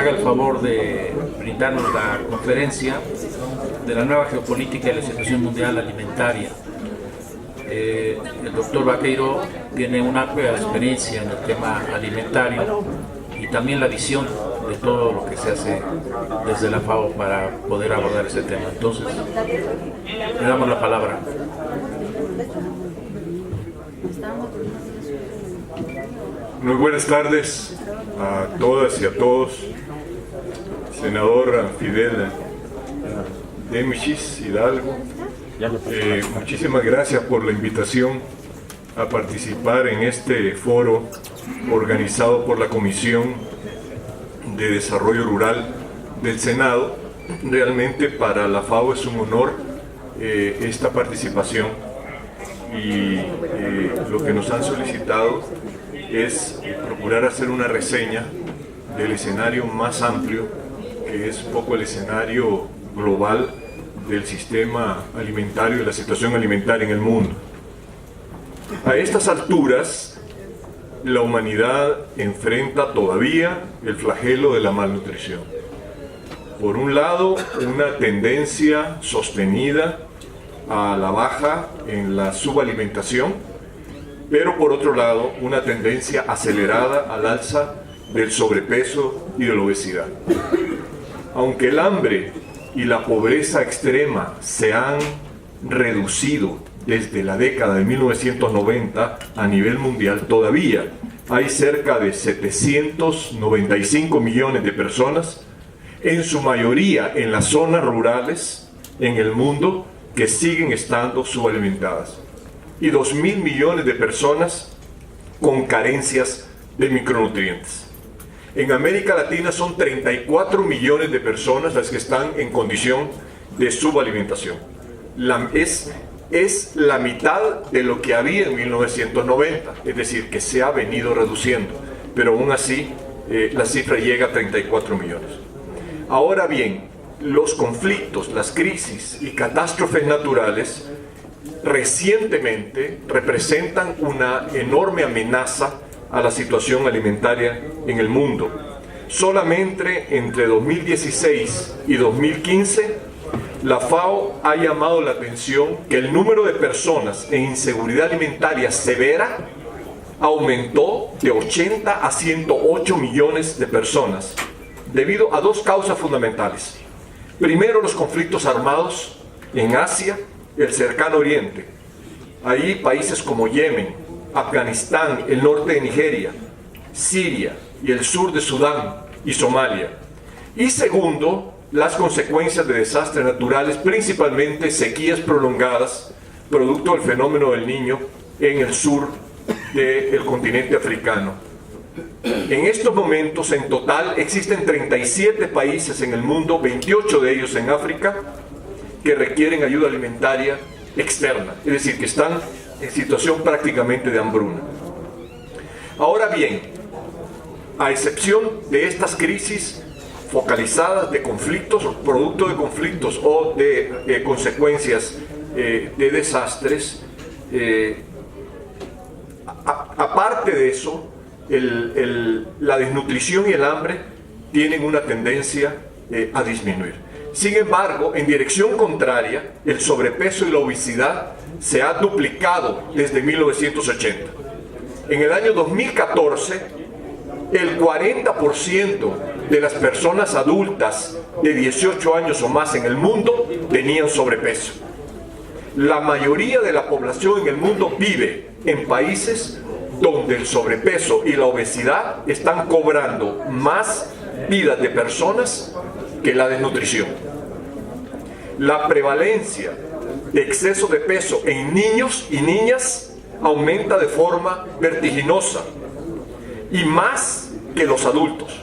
haga el favor de brindarnos la conferencia de la nueva geopolítica y la situación mundial alimentaria. El doctor Vaqueiro tiene una amplia experiencia en el tema alimentario y también la visión de todo lo que se hace desde la FAO para poder abordar ese tema. Entonces, le damos la palabra. Muy buenas tardes a todas y a todos. Senador Fidel Demichis Hidalgo, muchísimas gracias por la invitación a participar en este foro organizado por la Comisión de Desarrollo Rural del Senado. Realmente para la FAO es un honor esta participación y lo que nos han solicitado es procurar hacer una reseña del escenario más amplio, que es un poco el escenario global del sistema alimentario y la situación alimentaria en el mundo. A estas alturas, la humanidad enfrenta todavía el flagelo de la malnutrición. Por un lado, una tendencia sostenida a la baja en la subalimentación, pero por otro lado, una tendencia acelerada al alza del sobrepeso y de la obesidad. Aunque el hambre y la pobreza extrema se han reducido desde la década de 1990 a nivel mundial, todavía hay cerca de 795 millones de personas, en su mayoría en las zonas rurales en el mundo, que siguen estando subalimentadas, y 2.000 millones de personas con carencias de micronutrientes. En América Latina son 34 millones de personas las que están en condición de subalimentación. Es la mitad de lo que había en 1990, es decir, que se ha venido reduciendo, pero aún así la cifra llega a 34 millones. Ahora bien, los conflictos, las crisis y catástrofes naturales recientemente representan una enorme amenaza a la situación alimentaria en el mundo. Solamente entre 2016 y 2015, la FAO ha llamado la atención que el número de personas en inseguridad alimentaria severa aumentó de 80 a 108 millones de personas, debido a dos causas fundamentales. Primero, los conflictos armados en Asia, el Cercano Oriente. Ahí países como Yemen, Afganistán, el norte de Nigeria, Siria y el sur de Sudán y Somalia. Y segundo, las consecuencias de desastres naturales, principalmente sequías prolongadas, producto del fenómeno del Niño en el sur del continente africano. En estos momentos, en total, existen 37 países en el mundo, 28 de ellos en África, que requieren ayuda alimentaria externa, es decir, que están en situación prácticamente de hambruna. Ahora bien, a excepción de estas crisis focalizadas de conflictos, producto de conflictos o de consecuencias de desastres, aparte de eso, la desnutrición y el hambre tienen una tendencia a disminuir. Sin embargo, en dirección contraria, el sobrepeso y la obesidad se ha duplicado desde 1980. En el año 2014, el 40% de las personas adultas de 18 años o más en el mundo tenían sobrepeso. La mayoría de la población en el mundo vive en países donde el sobrepeso y la obesidad están cobrando más vidas de personas que la desnutrición. La prevalencia de exceso de peso en niños y niñas aumenta de forma vertiginosa, y más que los adultos.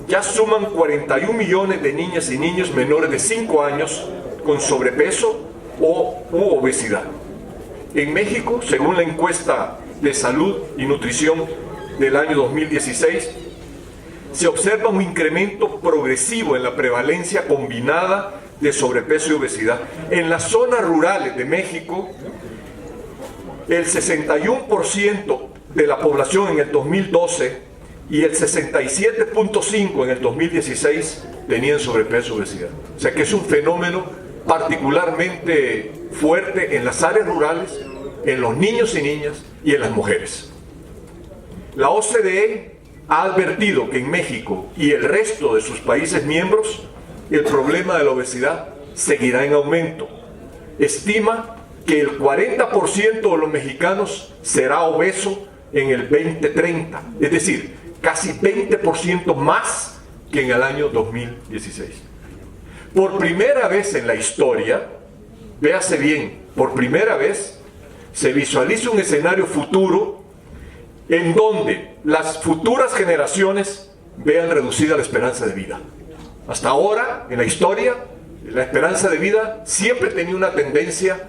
Ya suman 41 millones de niñas y niños menores de 5 años con sobrepeso u obesidad. En México, según la encuesta de salud y nutrición del año 2016, se observa un incremento progresivo en la prevalencia combinada de sobrepeso y obesidad. En las zonas rurales de México, el 61% de la población en el 2012 y el 67.5% en el 2016 tenían sobrepeso y obesidad. O sea que es un fenómeno particularmente fuerte en las áreas rurales, en los niños y niñas y en las mujeres. La OCDE ha advertido que en México y el resto de sus países miembros el problema de la obesidad seguirá en aumento. Estima que el 40% de los mexicanos será obeso en el 2030, es decir, casi 20% más que en el año 2016. Por primera vez en la historia, véase bien, por primera vez se visualiza un escenario futuro en donde las futuras generaciones vean reducida la esperanza de vida. Hasta ahora, en la historia, la esperanza de vida siempre tenía una tendencia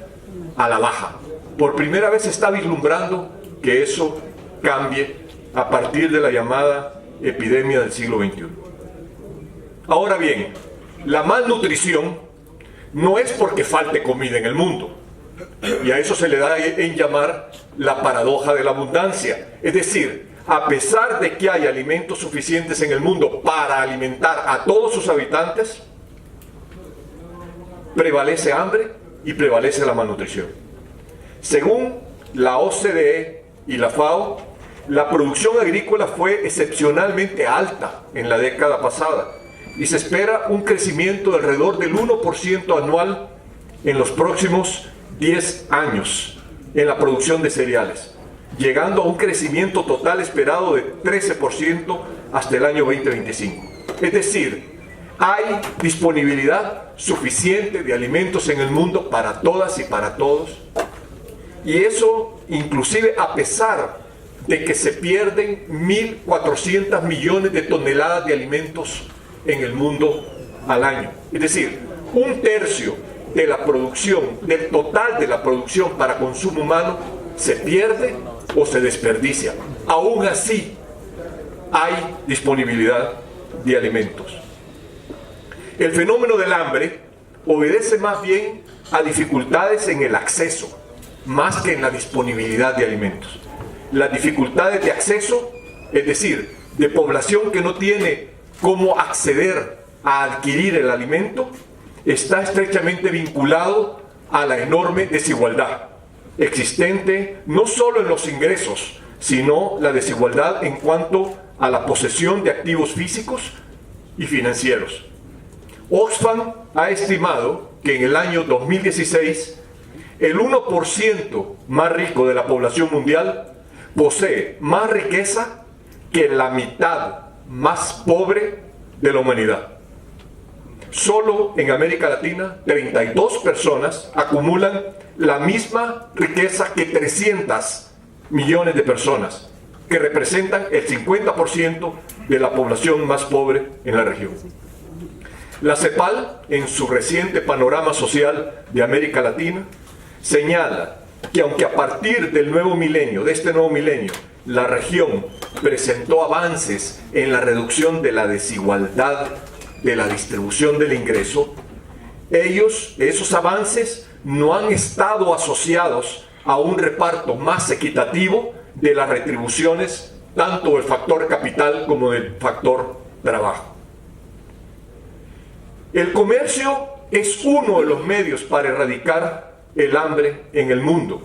a la baja. Por primera vez se está vislumbrando que eso cambie a partir de la llamada epidemia del siglo XXI. Ahora bien, la malnutrición no es porque falte comida en el mundo, y a eso se le da en llamar la paradoja de la abundancia. Es decir, a pesar de que hay alimentos suficientes en el mundo para alimentar a todos sus habitantes, prevalece hambre y prevalece la malnutrición. Según la OCDE y la FAO, la producción agrícola fue excepcionalmente alta en la década pasada y se espera un crecimiento de alrededor del 1% anual en los próximos 10 años en la producción de cereales, llegando a un crecimiento total esperado de 13% hasta el año 2025. Es decir, hay disponibilidad suficiente de alimentos en el mundo para todas y para todos, y eso inclusive a pesar de que se pierden 1.400 millones de toneladas de alimentos en el mundo al año. Es decir, 1/3 de la producción, del total de la producción para consumo humano, se pierde o se desperdicia. Aún así, hay disponibilidad de alimentos. El fenómeno del hambre obedece más bien a dificultades en el acceso, más que en la disponibilidad de alimentos. Las dificultades de acceso, es decir, de población que no tiene cómo acceder a adquirir el alimento, está estrechamente vinculado a la enorme desigualdad existente no solo en los ingresos, sino la desigualdad en cuanto a la posesión de activos físicos y financieros. Oxfam ha estimado que en el año 2016 el 1% más rico de la población mundial posee más riqueza que la mitad más pobre de la humanidad. Solo en América Latina, 32 personas acumulan la misma riqueza que 300 millones de personas, que representan el 50% de la población más pobre en la región. La CEPAL, en su reciente panorama social de América Latina, señala que aunque a partir del nuevo milenio, de este nuevo milenio, la región presentó avances en la reducción de la desigualdad de la distribución del ingreso, esos avances no han estado asociados a un reparto más equitativo de las retribuciones, tanto del factor capital como del factor trabajo. El comercio es uno de los medios para erradicar el hambre en el mundo,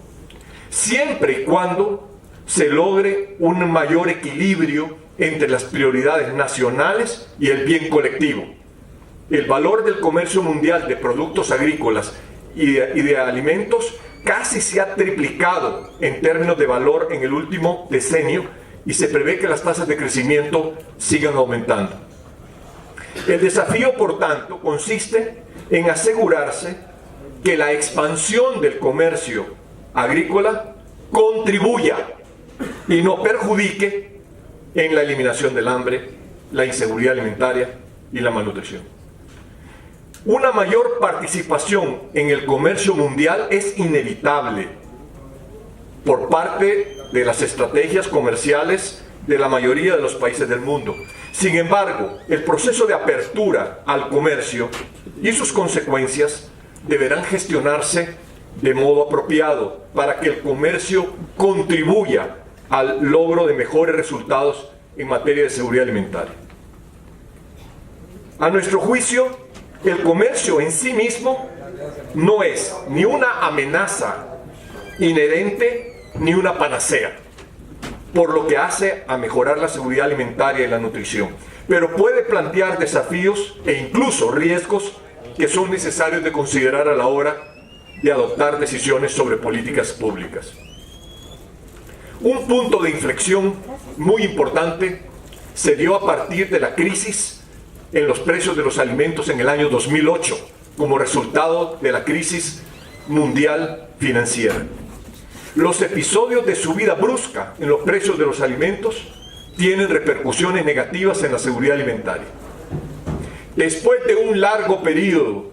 siempre y cuando se logre un mayor equilibrio entre las prioridades nacionales y el bien colectivo. El valor del comercio mundial de productos agrícolas y de alimentos casi se ha triplicado en términos de valor en el último decenio y se prevé que las tasas de crecimiento sigan aumentando. El desafío, por tanto, consiste en asegurarse que la expansión del comercio agrícola contribuya y no perjudique en la eliminación del hambre, la inseguridad alimentaria y la malnutrición. Una mayor participación en el comercio mundial es inevitable por parte de las estrategias comerciales de la mayoría de los países del mundo. Sin embargo, el proceso de apertura al comercio y sus consecuencias deberán gestionarse de modo apropiado para que el comercio contribuya al logro de mejores resultados en materia de seguridad alimentaria. A nuestro juicio, el comercio en sí mismo no es ni una amenaza inherente ni una panacea, por lo que hace a mejorar la seguridad alimentaria y la nutrición, pero puede plantear desafíos e incluso riesgos que son necesarios de considerar a la hora de adoptar decisiones sobre políticas públicas. Un punto de inflexión muy importante se dio a partir de la crisis en los precios de los alimentos en el año 2008, como resultado de la crisis mundial financiera. Los episodios de subida brusca en los precios de los alimentos tienen repercusiones negativas en la seguridad alimentaria. Después de un largo periodo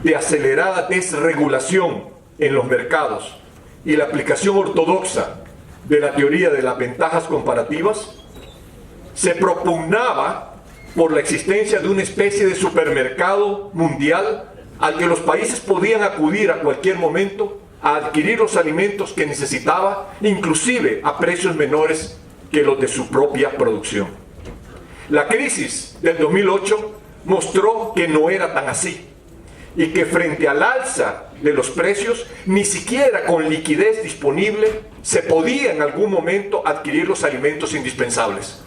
de acelerada desregulación en los mercados y la aplicación ortodoxa de la teoría de las ventajas comparativas, se propugnaba por la existencia de una especie de supermercado mundial al que los países podían acudir a cualquier momento a adquirir los alimentos que necesitaba, inclusive a precios menores que los de su propia producción. La crisis del 2008 mostró que no era tan así y que frente al alza de los precios, ni siquiera con liquidez disponible se podía en algún momento adquirir los alimentos indispensables.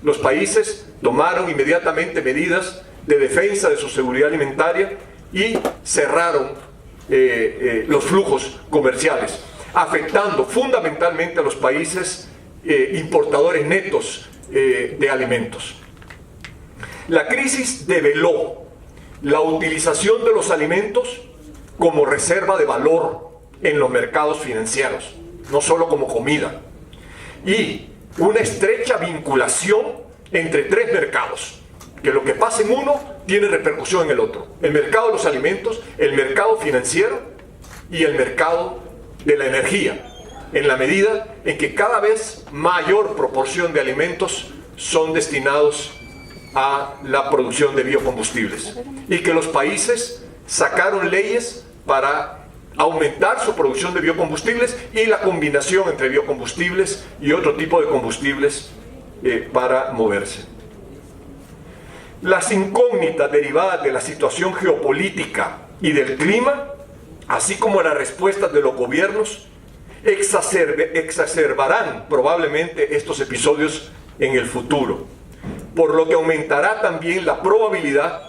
Los países tomaron inmediatamente medidas de defensa de su seguridad alimentaria y cerraron los flujos comerciales, afectando fundamentalmente a los países importadores netos de alimentos. La crisis develó la utilización de los alimentos como reserva de valor en los mercados financieros, no solo como comida, y una estrecha vinculación entre tres mercados, que lo que pasa en uno tiene repercusión en el otro: el mercado de los alimentos, el mercado financiero y el mercado de la energía, en la medida en que cada vez mayor proporción de alimentos son destinados a la producción de biocombustibles, y que los países sacaron leyes para aumentar su producción de biocombustibles y la combinación entre biocombustibles y otro tipo de combustibles para moverse. Las incógnitas derivadas de la situación geopolítica y del clima, así como las respuestas de los gobiernos, exacerbarán probablemente estos episodios en el futuro, por lo que aumentará también la probabilidad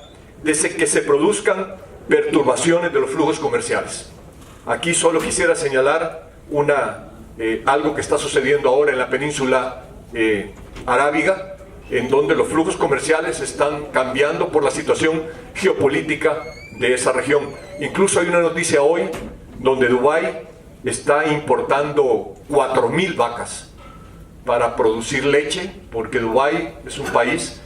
de que se produzcan perturbaciones de los flujos comerciales. Aquí solo quisiera señalar algo que está sucediendo ahora en la península arábiga, en donde los flujos comerciales están cambiando por la situación geopolítica de esa región. Incluso hay una noticia hoy donde Dubái está importando 4.000 vacas para producir leche, porque Dubái es un país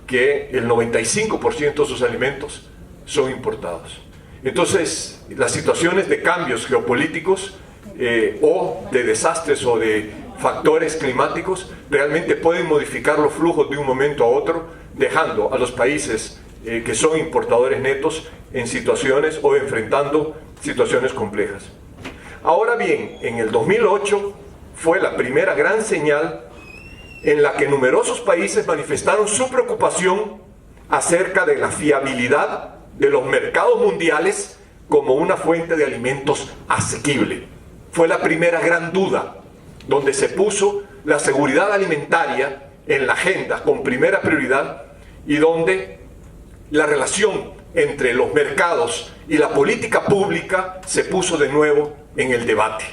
que el 95% de sus alimentos son importados. Entonces, las situaciones de cambios geopolíticos o de desastres o de factores climáticos realmente pueden modificar los flujos de un momento a otro, dejando a los países que son importadores netos en situaciones o enfrentando situaciones complejas. Ahora bien, en el 2008 fue la primera gran señal en la que numerosos países manifestaron su preocupación acerca de la fiabilidad de los mercados mundiales como una fuente de alimentos asequible. Fue la primera gran duda, donde se puso la seguridad alimentaria en la agenda con primera prioridad, y donde la relación entre los mercados y la política pública se puso de nuevo en el debate,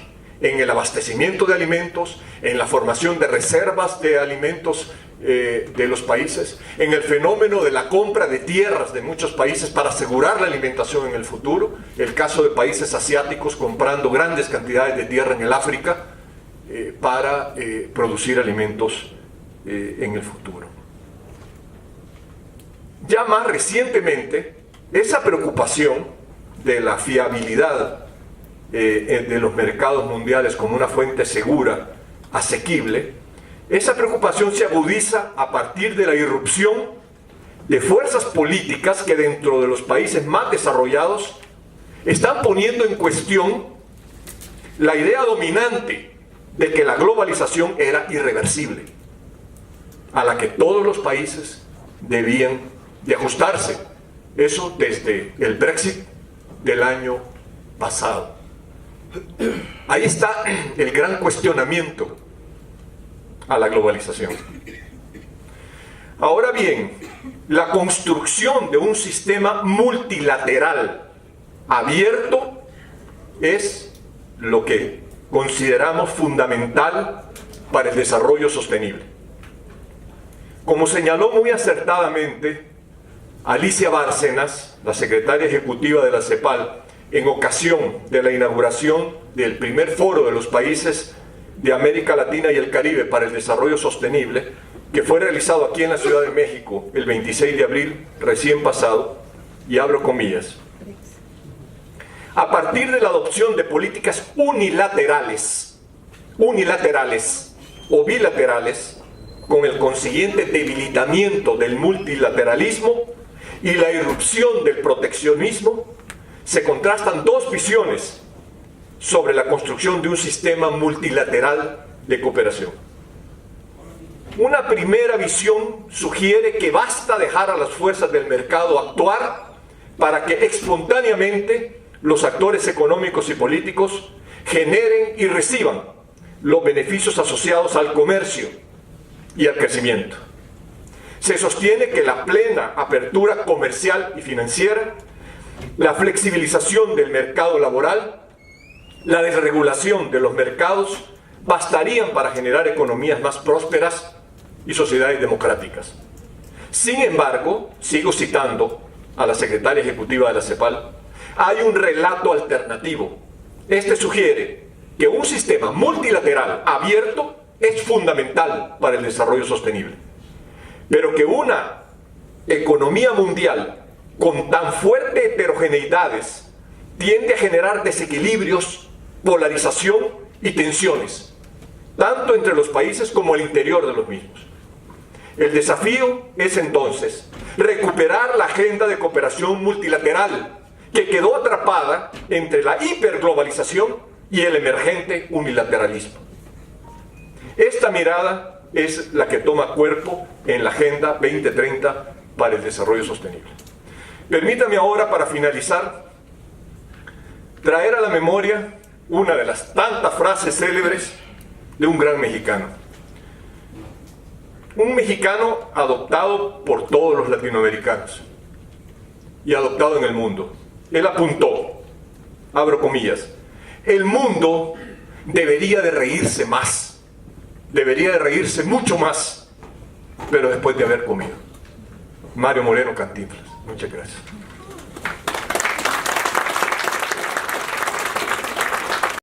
en el abastecimiento de alimentos, en la formación de reservas de alimentos de los países, en el fenómeno de la compra de tierras de muchos países para asegurar la alimentación en el futuro, el caso de países asiáticos comprando grandes cantidades de tierra en el África para producir alimentos en el futuro. Ya más recientemente, esa preocupación de la fiabilidad de los mercados mundiales como una fuente segura, asequible, esa preocupación se agudiza a partir de la irrupción de fuerzas políticas que dentro de los países más desarrollados están poniendo en cuestión la idea dominante de que la globalización era irreversible. a la que todos los países debían de ajustarse. Eso desde el Brexit del año pasado. Ahí está el gran cuestionamiento a la globalización. Ahora bien, la construcción de un sistema multilateral abierto es lo que consideramos fundamental para el desarrollo sostenible. Como señaló muy acertadamente Alicia Bárcenas, la secretaria ejecutiva de la CEPAL, en ocasión de la inauguración del primer foro de los países de América Latina y el Caribe para el desarrollo sostenible, que fue realizado aquí en la Ciudad de México el 26 de abril recién pasado, y abro comillas: a partir de la adopción de políticas unilaterales o bilaterales, con el consiguiente debilitamiento del multilateralismo y la irrupción del proteccionismo, se contrastan dos visiones sobre la construcción de un sistema multilateral de cooperación. Una primera visión sugiere que basta dejar a las fuerzas del mercado actuar para que espontáneamente los actores económicos y políticos generen y reciban los beneficios asociados al comercio y al crecimiento. Se sostiene que la plena apertura comercial y financiera, la flexibilización del mercado laboral, la desregulación de los mercados bastarían para generar economías más prósperas y sociedades democráticas. Sin embargo, sigo citando a la secretaria ejecutiva de la CEPAL, hay un relato alternativo. Este sugiere que un sistema multilateral abierto es fundamental para el desarrollo sostenible, pero que una economía mundial con tan fuertes heterogeneidades tiende a generar desequilibrios, polarización y tensiones, tanto entre los países como al interior de los mismos. El desafío es entonces recuperar la agenda de cooperación multilateral que quedó atrapada entre la hiperglobalización y el emergente unilateralismo. Esta mirada es la que toma cuerpo en la Agenda 2030 para el Desarrollo Sostenible. Permítame ahora, para finalizar, traer a la memoria una de las tantas frases célebres de un gran mexicano. Un mexicano adoptado por todos los latinoamericanos y adoptado en el mundo. Él apuntó, abro comillas, el mundo debería de reírse más, debería de reírse mucho más, pero después de haber comido. Mario Moreno Cantinflas. Muchas gracias.